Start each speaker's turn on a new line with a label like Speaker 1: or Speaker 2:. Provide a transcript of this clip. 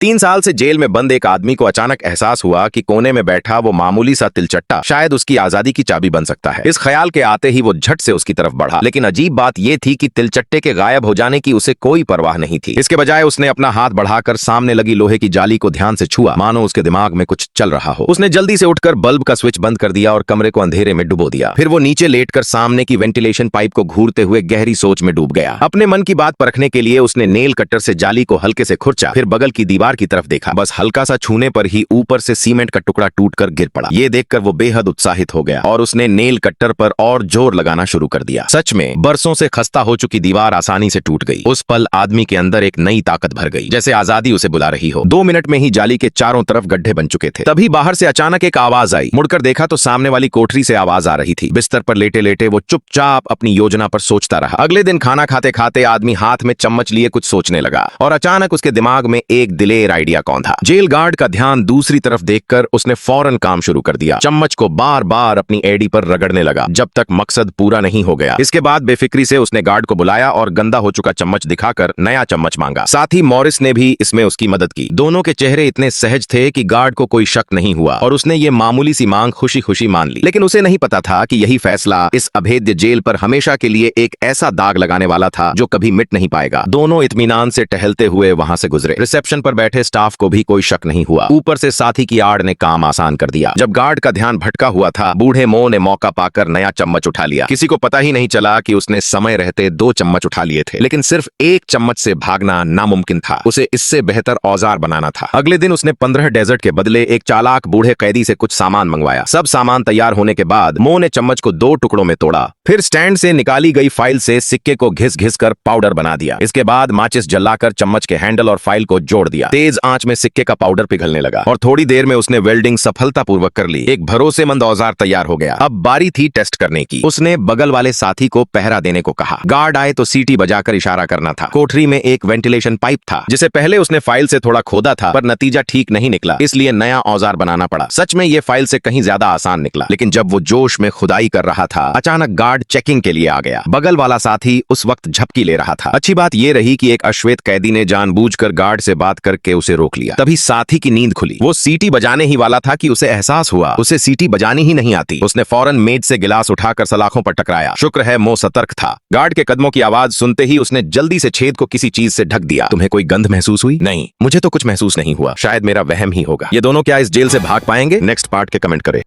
Speaker 1: 3 साल से जेल में बंद एक आदमी को अचानक एहसास हुआ कि कोने में बैठा वो मामूली सा तिलचट्टा शायद उसकी आजादी की चाबी बन सकता है। इस ख्याल के आते ही वो झट से उसकी तरफ बढ़ा, लेकिन अजीब बात ये थी कि तिलचट्टे के गायब हो जाने की उसे कोई परवाह नहीं थी। इसके बजाय उसने अपना हाथ बढ़ाकर सामने लगी लोहे की जाली को ध्यान से छुआ, मानो उसके दिमाग में कुछ चल रहा हो। उसने जल्दी से उठकर बल्ब का स्विच बंद कर दिया और कमरे को अंधेरे में डुबो दिया। फिर वो नीचे लेटकर सामने की वेंटिलेशन पाइप को घूरते हुए गहरी सोच में डूब गया। अपने मन की बात परखने के लिए उसने नेल कटर से जाली को हल्के से खुरचा, फिर बगल की दीवार की तरफ देखा। बस हल्का सा छूने पर ही ऊपर से सीमेंट का टुकड़ा टूटकर गिर पड़ा। ये देखकर वो बेहद उत्साहित हो गया और उसने नेल कट्टर पर और जोर लगाना शुरू कर दिया। सच में बरसों से खस्ता हो चुकी दीवार आसानी से टूट गई। उस पल आदमी के अंदर एक नई ताकत भर गई, जैसे आजादी उसे बुला रही हो। 2 मिनट में ही जाली के चारों तरफ गड्ढे बन चुके थे। तभी बाहर से अचानक एक आवाज आई। मुड़कर देखा तो सामने वाली कोठरी से आवाज आ रही थी। बिस्तर पर लेटे लेटे वो चुपचाप अपनी योजना पर सोचता रहा। अगले दिन खाना खाते खाते आदमी हाथ में चम्मच लिए कुछ सोचने लगा और अचानक उसके दिमाग में एक दिलेर आइडिया कौंधा। जेल गार्ड का ध्यान दूसरी तरफ देखकर उसने फौरन काम शुरू कर दिया। चम्मच को बार बार अपनी एड़ी पर रगड़ने लगा जब तक मकसद पूरा नहीं हो गया। इसके बाद बेफिक्री से उसने गार्ड को बुलाया और गंदा हो चुका चम्मच दिखाकर नया चम्मच मांगा। साथ ही मॉरिस ने भी इसमें उसकी मदद की। दोनों के चेहरे इतने सहज थे कि गार्ड को कोई शक नहीं हुआ और उसने ये मामूली सी मांग खुशी खुशी मान ली। लेकिन उसे नहीं पता था कि यही फैसला इस अभेद्य जेल पर हमेशा के लिए एक ऐसा दाग लगाने वाला था जो कभी मिट नहीं पाएगा। दोनों इत्मीनान से टहलते हुए वहां से गुजरे। रिसेप्शन पर बैठे स्टाफ को भी कोई शक नहीं हुआ। ऊपर से साथी की आड़ ने काम आसान कर दिया। जब गार्ड का ध्यान भटका हुआ था, बूढ़े मो ने मौका पाकर नया चम्मच उठा लिया। किसी को पता ही नहीं चला कि उसने समय रहते 2 चम्मच उठा लिए थे, लेकिन सिर्फ एक चम्मच से भागना नामुमकिन था। उसे इससे बेहतर औजार बनाना था। अगले दिन उसने 15 डेजर्ट के बदले एक चालाक बूढ़े कैदी से कुछ सामान मंगवाया। सब सामान तैयार होने के बाद मो ने चम्मच को 2 टुकड़ों में तोड़ा, फिर स्टैंड से निकाली गई फाइल से सिक्के को घिस घिस कर पाउडर बना दिया। इसके बाद माचिस जलाकर चम्मच के हैंडल और फाइल को जोड़ दिया। तेज आंच में सिक्के का पाउडर पिघलने लगा और थोड़ी देर में उसने वेल्डिंग सफलतापूर्वक कर ली। एक भरोसेमंद औजार तैयार हो गया। अब बारी थी टेस्ट करने की। उसने बगल वाले साथी को पहरा देने को कहा। गार्ड आए तो सीटी बजाकर इशारा करना था। कोठरी में एक वेंटिलेशन पाइप था जिसे पहले उसने फाइल से थोड़ा खोदा था, पर नतीजा ठीक नहीं निकला, इसलिए नया औजार बनाना पड़ा। सच में ये फाइल से कहीं ज्यादा आसान निकला। लेकिन जब वो जोश में खुदाई कर रहा था, अचानक गार्ड चेकिंग के लिए आ गया। बगल वाला साथी उस वक्त झपकी ले रहा था। अच्छी बात यह रही कि एक अश्वेत कैदी ने जानबूझकर गार्ड से बात करके उसे रोक लिया। तभी साथी की नींद खुली। वो सीटी बजाने ही वाला था कि उसे एहसास हुआ उसे सीटी बजानी ही नहीं आती। उसने फौरन मेज से गिलास उठाकर सलाखों पर टकराया। शुक्र है मो सतर्क था। गार्ड के कदमों की आवाज सुनते ही उसने जल्दी से छेद को किसी चीज से ढक दिया। तुम्हें कोई गंध महसूस हुई? नहीं, मुझे तो कुछ महसूस नहीं हुआ। शायद मेरा वहम ही होगा। ये दोनों क्या इस जेल से भाग पाएंगे? नेक्स्ट पार्ट के कमेंट करें।